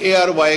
ARY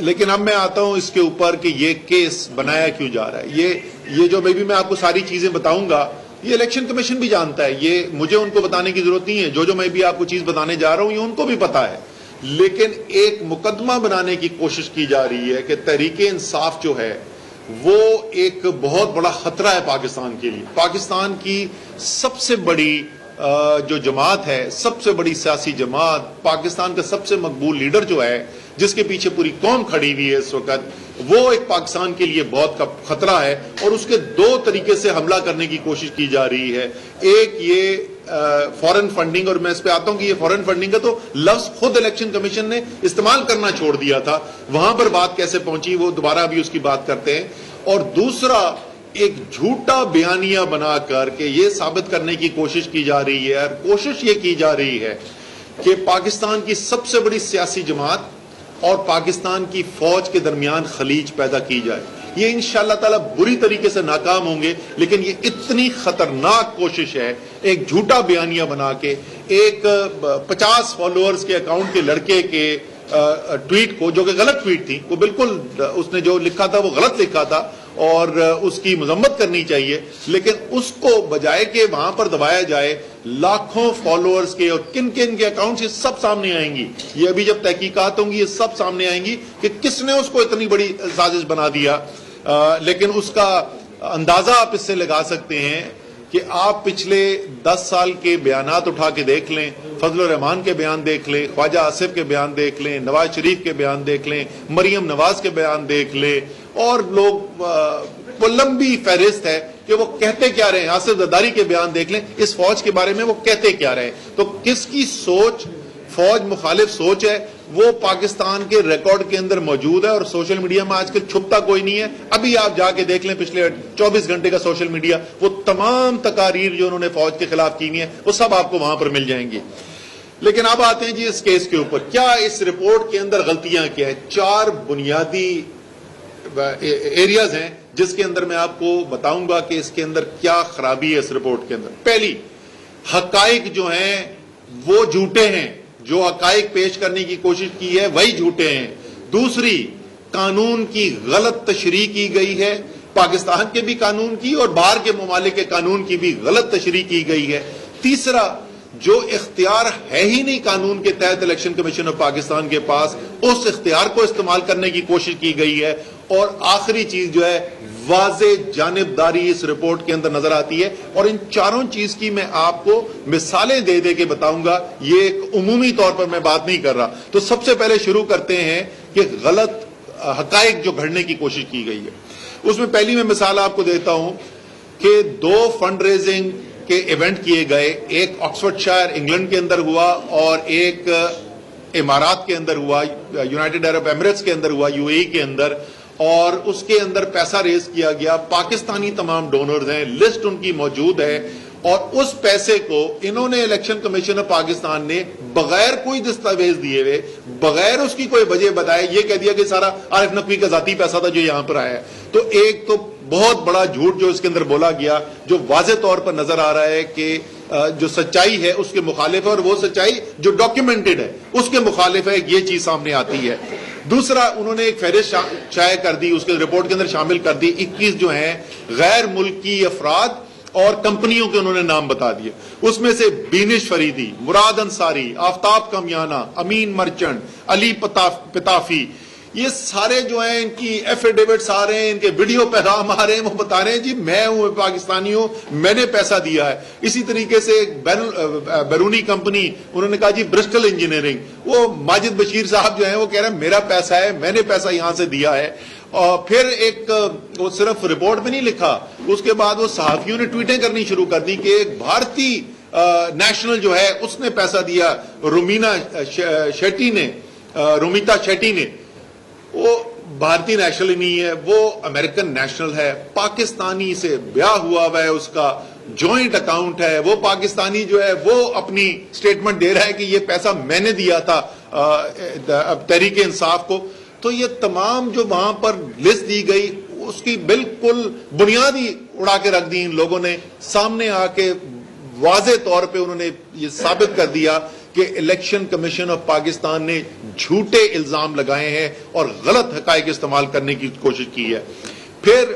لیکن اب میں آتا ہوں اس کے اوپر کہ یہ کیس بنایا کیوں جا رہا ہے. یہ جو میں آپ کو ساری چیزیں بتاؤں گا یہ الیکشن کمیشن بھی جانتا ہے, یہ مجھے ان کو بتانے کی ضرورت نہیں ہے. جو میں بھی آپ کو چیز بتانے جا رہا ہوں یہ ان کو بھی پتا ہے. لیکن ایک مقدمہ بنانے کی کوشش کی جا رہی ہے کہ تحریک انصاف جو ہے وہ ایک بہت بڑا خطرہ ہے پاکستان کے لیے. پاکستان کی سب سے بڑی جو جماعت ہے, سب سے بڑی سیاسی جماعت, پاکستان کا سب سے مقبول لیڈر جو ہے جس کے پیچھے پوری قوم کھڑی ہوئی ہے اس وقت, وہ ایک پاکستان کے لیے بہت خطرہ ہے. اور اس کے دو طریقے سے حملہ کرنے کی کوشش کی جا رہی ہے. ایک یہ فورن فنڈنگ, اور میں اس پہ آتا ہوں کہ یہ فورن فنڈنگ کا تو لفظ خود الیکشن کمیشن نے استعمال کرنا چھوڑ دیا تھا, وہاں پر بات کیسے پہنچی وہ دوبارہ ابھی اس کی بات کرتے ہیں. اور دوسرا ایک جھوٹا بیانیہ بنا کر کے یہ ثابت کرنے کی کوشش کی جا رہی ہے, اور کوشش یہ کی جا رہی ہے کہ پاکستان کی سب سے بڑی سیاسی جماعت اور پاکستان کی فوج کے درمیان خلیج پیدا کی جائے. یہ انشاءاللہ تعالی بری طریقے سے ناکام ہوں گے, لیکن یہ اتنی خطرناک کوشش ہے ایک جھوٹا بیانیہ بنا کے ایک 50 فالوورز کے اکاؤنٹ کے لڑکے کے ٹویٹ کو, جو کہ غلط ٹویٹ تھی, وہ بالکل اس نے جو لکھا تھا وہ غلط لکھا تھا اور اس کی مذمت کرنی چاہیے, لیکن اس کو بجائے کہ وہاں پر دبایا جائے لاکھوں فالوورز کے اور کن کن کے اکاؤنٹس, یہ سب سامنے آئیں گی. یہ ابھی جب تحقیقات ہوں گی یہ سب سامنے آئیں گی کہ کس نے اس کو اتنی بڑی سازش بنا دیا. لیکن اس کا اندازہ آپ اس سے لگا سکتے ہیں کہ آپ پچھلے 10 سال کے بیانات اٹھا کے دیکھ لیں, فضل الرحمان کے بیان دیکھ لیں, خواجہ آصف کے بیان دیکھ لیں, نواز شریف کے بیان دیکھ لیں, مریم نواز کے بیان دیکھ لیں, اور لوگ وہ لمبی فہرست ہے کہ وہ کہتے کیا رہے ہیں. آصف زرداری کے بیان دیکھ لیں, اس فوج کے بارے میں وہ کہتے کیا رہے ہیں. تو کس کی سوچ فوج مخالف سوچ ہے وہ پاکستان کے ریکارڈ کے اندر موجود ہے, اور سوشل میڈیا میں آج کل چھپتا کوئی نہیں ہے. ابھی آپ جا کے دیکھ لیں پچھلے 24 گھنٹے کا سوشل میڈیا, وہ تمام تقاریر جو انہوں نے فوج کے خلاف کی ہیں وہ سب آپ کو وہاں پر مل جائیں گی. لیکن اب آتے ہیں جی اس کیس کے اوپر, کیا اس رپورٹ کے اندر غلطیاں کیا ہیں. 4 بنیادی ایریاز ہیں جس کے اندر میں آپ کو بتاؤں گا کہ اس کے اندر کیا خرابی ہے اس رپورٹ کے اندر. پہلی, حقائق جو ہیں وہ جھوٹے ہیں, جو حقائق پیش کرنے کی کوشش کی ہے وہی جھوٹے ہیں. دوسری, قانون کی غلط تشریح کی گئی ہے, پاکستان کے بھی قانون کی اور باہر کے ممالک کے قانون کی بھی غلط تشریح کی گئی ہے. تیسرا, جو اختیار ہے ہی نہیں قانون کے تحت الیکشن کمیشن آف پاکستان کے پاس, اس اختیار کو استعمال کرنے کی کوشش کی گئی ہے. اور آخری چیز جو ہے واضح جانبداری اس رپورٹ کے اندر نظر آتی ہے. اور ان چاروں چیز کی میں آپ کو مثالیں دے دے کے بتاؤں گا, یہ ایک عمومی طور پر میں بات نہیں کر رہا. تو سب سے پہلے شروع کرتے ہیں کہ غلط حقائق جو گھڑنے کی کوشش کی گئی ہے. اس میں پہلی میں مثال آپ کو دیتا ہوں کہ 2 فنڈ ریزنگ کے ایونٹ کیے گئے, ایک آکسفورڈ شائر انگلینڈ کے اندر ہوا اور ایک امارات کے اندر ہوا, یونائٹڈ عرب ایمریٹس کے اندر ہوا, UAE کے اندر, اور اس کے اندر پیسہ ریز کیا گیا. پاکستانی تمام ڈونرز ہیں, لسٹ ان کی موجود ہے, اور اس پیسے کو انہوں نے الیکشن کمیشن آف پاکستان نے بغیر کوئی دستاویز دیے ہوئے, بغیر اس کی کوئی وجہ بتائے یہ کہہ دیا کہ سارا عارف نقوی کا ذاتی پیسہ تھا جو یہاں پر آیا ہے. تو ایک تو بہت بڑا جھوٹ جو اس کے اندر بولا گیا, جو واضح طور پر نظر آ رہا ہے کہ جو سچائی ہے اس کے مخالف ہے, اور وہ سچائی جو ڈاکیومنٹڈ ہے اس کے مخالف ہے, یہ چیز سامنے آتی ہے. دوسرا, انہوں نے ایک فہرست شائع کر دی, اس کے رپورٹ کے اندر شامل کر دی 21 جو ہیں غیر ملکی افراد اور کمپنیوں کے انہوں نے نام بتا دیے. اس میں سے بینش فریدی, مراد انصاری, آفتاب کمیانہ, امین مرچنٹ, علی پتافی, یہ سارے جو ہیں ان کی ایفیڈیوٹس آ رہے ہیں, ان کے ویڈیو پیغام آ رہے ہیں, وہ بتا رہے ہیں جی میں ہوں پاکستانی ہوں, میں نے پیسہ دیا ہے. اسی طریقے سے ایک بیرونی کمپنی, انہوں نے کہا جی برسٹل انجینئرنگ, وہ ماجد بشیر صاحب جو ہیں وہ کہہ رہے ہیں میرا پیسہ ہے, میں نے پیسہ یہاں سے دیا ہے. اور پھر ایک وہ صرف رپورٹ میں نہیں لکھا, اس کے بعد وہ صحافیوں نے ٹویٹیں کرنی شروع کر دی کہ ایک بھارتی نیشنل جو ہے اس نے پیسہ دیا, رومیتا شیٹی نے. وہ بھارتی نیشنل نہیں ہے, وہ امریکن نیشنل ہے, پاکستانی سے بیاہ ہوا ہے, اس کا جوائنٹ اکاؤنٹ ہے, وہ پاکستانی جو ہے وہ اپنی سٹیٹمنٹ دے رہا ہے کہ یہ پیسہ میں نے دیا تھا تحریک انصاف کو. تو یہ تمام جو وہاں پر لسٹ دی گئی اس کی بالکل بنیادی اڑا کے رکھ دی ان لوگوں نے. سامنے آ کے واضح طور پہ انہوں نے یہ ثابت کر دیا کہ الیکشن کمیشن آف پاکستان نے جھوٹے الزام لگائے ہیں اور غلط حقائق استعمال کرنے کی کوشش کی ہے. پھر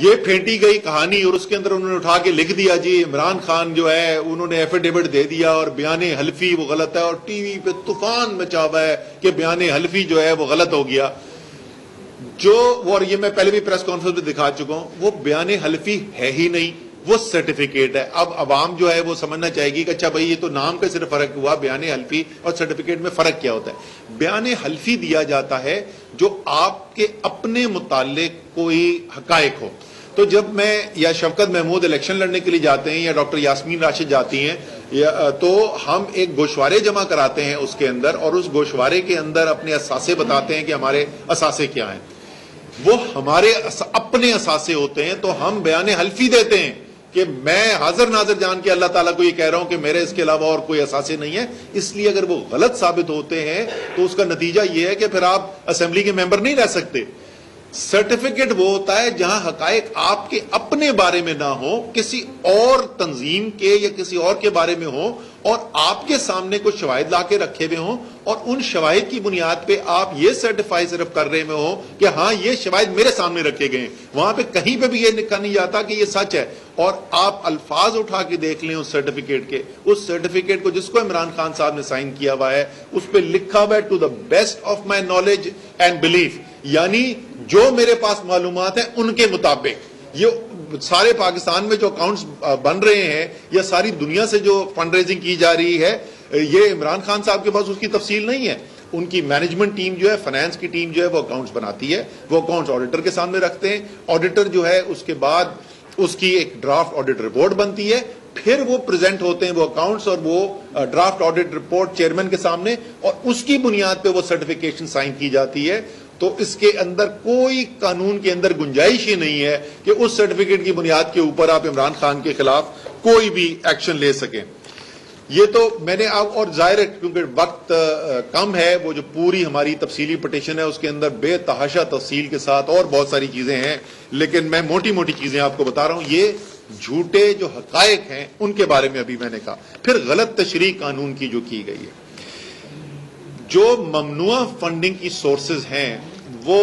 یہ پھینٹی گئی کہانی اور اس کے اندر انہوں نے اٹھا کے لکھ دیا جی عمران خان جو ہے انہوں نے ایفیڈیوٹ دے دیا اور بیان حلفی وہ غلط ہے, اور ٹی وی پہ طوفان مچا ہوا ہے کہ بیان حلفی جو ہے وہ غلط ہو گیا. اور یہ میں پہلے بھی پریس کانفرنس میں دکھا چکا ہوں, وہ بیان حلفی ہے ہی نہیں, وہ سرٹیفکیٹ ہے. اب عوام جو ہے وہ سمجھنا چاہے گی کہ اچھا بھائی یہ تو نام کا صرف فرق ہوا, بیان حلفی اور سرٹیفکیٹ میں فرق کیا ہوتا ہے؟ بیان حلفی دیا جاتا ہے جو آپ کے اپنے متعلق کوئی حقائق ہو. تو جب میں یا شفقت محمود الیکشن لڑنے کے لیے جاتے ہیں یا ڈاکٹر یاسمین راشد جاتی ہیں تو ہم ایک گوشوارے جمع کراتے ہیں اس کے اندر, اور اس گوشوارے کے اندر اپنے اثاثے بتاتے ہیں کہ ہمارے اثاثے کیا ہیں. وہ ہمارے اپنے اثاثے ہوتے ہیں, تو ہم بیان حلفی دیتے ہیں کہ میں حاضر ناظر جان کے اللہ تعالیٰ کو یہ کہہ رہا ہوں کہ میرے اس کے علاوہ اور کوئی اثاثے نہیں ہے. اس لیے اگر وہ غلط ثابت ہوتے ہیں تو اس کا نتیجہ یہ ہے کہ پھر آپ اسمبلی کے ممبر نہیں رہ سکتے. سرٹیفکیٹ وہ ہوتا ہے جہاں حقائق آپ کے اپنے بارے میں نہ ہو, کسی اور تنظیم کے یا کسی اور کے بارے میں ہو, اور آپ کے سامنے کچھ شواہد لا کے رکھے ہوئے ہوں, اور ان شواہد کی بنیاد پہ آپ یہ سرٹیفائی صرف کر رہے ہو کہ ہاں یہ شواہد میرے سامنے رکھے گئے ہیں. وہاں پہ کہیں پہ بھی یہ لکھا نہیں جاتا کہ یہ سچ ہے. اور آپ الفاظ اٹھا کے دیکھ لیں اس سرٹیفکیٹ کے, اس سرٹیفکیٹ کو جس کو عمران خان صاحب نے سائن کیا ہوا ہے اس پہ لکھا ہوا ہے to the best of my knowledge and belief, یعنی جو میرے پاس معلومات ہیں ان کے مطابق. یہ سارے پاکستان میں جو اکاؤنٹس بن رہے ہیں یا ساری دنیا سے جو فنڈ ریزنگ کی جا رہی ہے, یہ عمران خان صاحب کے پاس اس کی تفصیل نہیں ہے. ان کی مینجمنٹ ٹیم جو ہے, فائنانس کی ٹیم جو ہے وہ اکاؤنٹس بناتی ہے, وہ اکاؤنٹس آڈیٹر کے سامنے رکھتے ہیں. آڈیٹر جو ہے اس کے بعد اس کی ایک ڈرافٹ آڈیٹ رپورٹ بنتی ہے, پھر وہ پریزنٹ ہوتے ہیں وہ اکاؤنٹس اور وہ ڈرافٹ آڈیٹ رپورٹ چیئرمین کے سامنے, اور اس کی بنیاد پہ وہ سرٹیفکیشن سائن کی جاتی ہے. تو اس کے اندر کوئی قانون کے اندر گنجائش ہی نہیں ہے کہ اس سرٹیفکیٹ کی بنیاد کے اوپر آپ عمران خان کے خلاف کوئی بھی ایکشن لے سکیں. یہ تو میں نے اور ظاہر ہے کیونکہ وقت کم ہے, وہ جو پوری ہماری تفصیلی پٹیشن ہے اس کے اندر بے تحاشا تفصیل کے ساتھ اور بہت ساری چیزیں ہیں, لیکن میں موٹی موٹی چیزیں آپ کو بتا رہا ہوں. یہ جھوٹے جو حقائق ہیں ان کے بارے میں ابھی میں نے کہا. پھر غلط تشریح قانون کی جو کی گئی ہے, جو ممنوع فنڈنگ کی سورسز ہیں وہ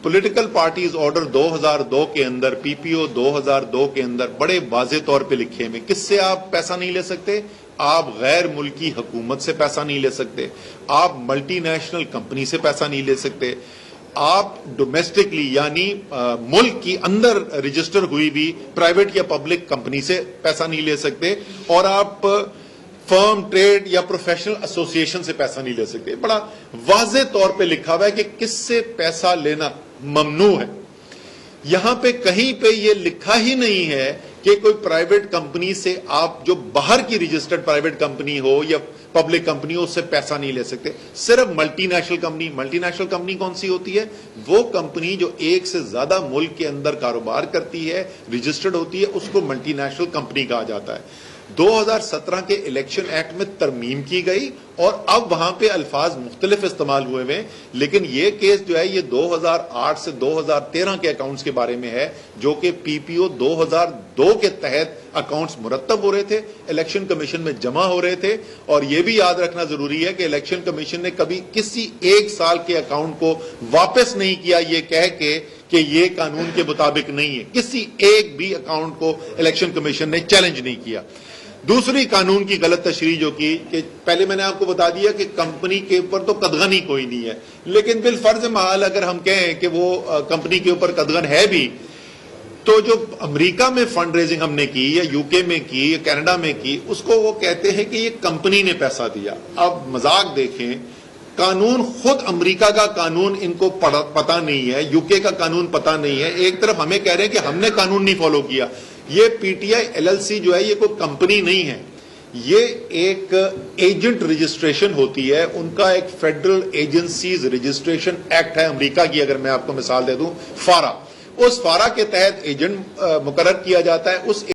پولیٹیکل پارٹیز آرڈر 2002 کے اندر, پی پی او 2002 کے اندر بڑے واضح طور پہ لکھے ہیں. کس سے آپ پیسہ نہیں لے سکتے؟ آپ غیر ملکی حکومت سے پیسہ نہیں لے سکتے, آپ ملٹی نیشنل کمپنی سے پیسہ نہیں لے سکتے, آپ ڈومیسٹکلی یعنی ملک کی اندر رجسٹر ہوئی بھی پرائیویٹ یا پبلک کمپنی سے پیسہ نہیں لے سکتے, اور آپ فرم, ٹریڈ یا پروفیشنل ایسوسیشن سے پیسہ نہیں لے سکتے. بڑا واضح طور پہ لکھا ہوا ہے کہ کس سے پیسہ لینا ممنوع ہے. یہاں پہ کہیں پہ یہ لکھا ہی نہیں ہے کہ کوئی پرائیویٹ کمپنی سے آپ جو باہر کی رجسٹرڈ پرائیویٹ کمپنی ہو یا پبلک کمپنی ہو اس سے پیسہ نہیں لے سکتے. صرف multi national company. Multi national company کون سی ہوتی ہے؟ وہ کمپنی جو ایک سے زیادہ ملک کے اندر کاروبار کرتی ہے, رجسٹرڈ ہوتی ہے, اس کو ملٹی نیشنل کمپنی کہا جاتا ہے. 2017 کے الیکشن ایکٹ میں ترمیم کی گئی اور اب وہاں پہ الفاظ مختلف استعمال ہوئے ہیں, لیکن یہ کیس جو ہے یہ 2008 سے 2013 کے اکاؤنٹس کے بارے میں ہے, جو کہ پی پی او 2002 کے تحت اکاؤنٹس مرتب ہو رہے تھے, الیکشن کمیشن میں جمع ہو رہے تھے. اور یہ بھی یاد رکھنا ضروری ہے کہ الیکشن کمیشن نے کبھی کسی ایک سال کے اکاؤنٹ کو واپس نہیں کیا یہ کہہ کے کہ یہ قانون کے مطابق نہیں ہے. کسی ایک بھی اکاؤنٹ کو الیکشن کمیشن نے چیلنج نہیں کیا. دوسری قانون کی غلط تشریح جو کی, کہ پہلے میں نے آپ کو بتا دیا کہ کمپنی کے اوپر تو قدغن ہی کوئی نہیں ہے, لیکن بالفرض محال اگر ہم کہیں کہ وہ کمپنی کے اوپر قدغن ہے بھی, تو جو امریکہ میں فنڈ ریزنگ ہم نے کی یا یو کے میں کی یا کینیڈا میں کی, اس کو وہ کہتے ہیں کہ یہ کمپنی نے پیسہ دیا. اب مذاق دیکھیں, قانون خود امریکہ کا قانون ان کو پتہ نہیں ہے, یو کے کا قانون پتہ نہیں ہے. ایک طرف ہمیں کہہ رہے ہیں کہ ہم نے قانون نہیں فالو کیا. یہ P T I L L C جو ہے یہ کوئی کمپنی نہیں ہے, یہ ایک ایجنٹ رجسٹریشن ہوتی ہے. ان کا ایک فیڈرل ایجنسیز رجسٹریشن ایکٹ ہے امریکہ کی, اگر میں آپ کو مثال دے دوں, فارا. اس فارا کے تحت ایجنٹ مقرر کیا جاتا ہے. اس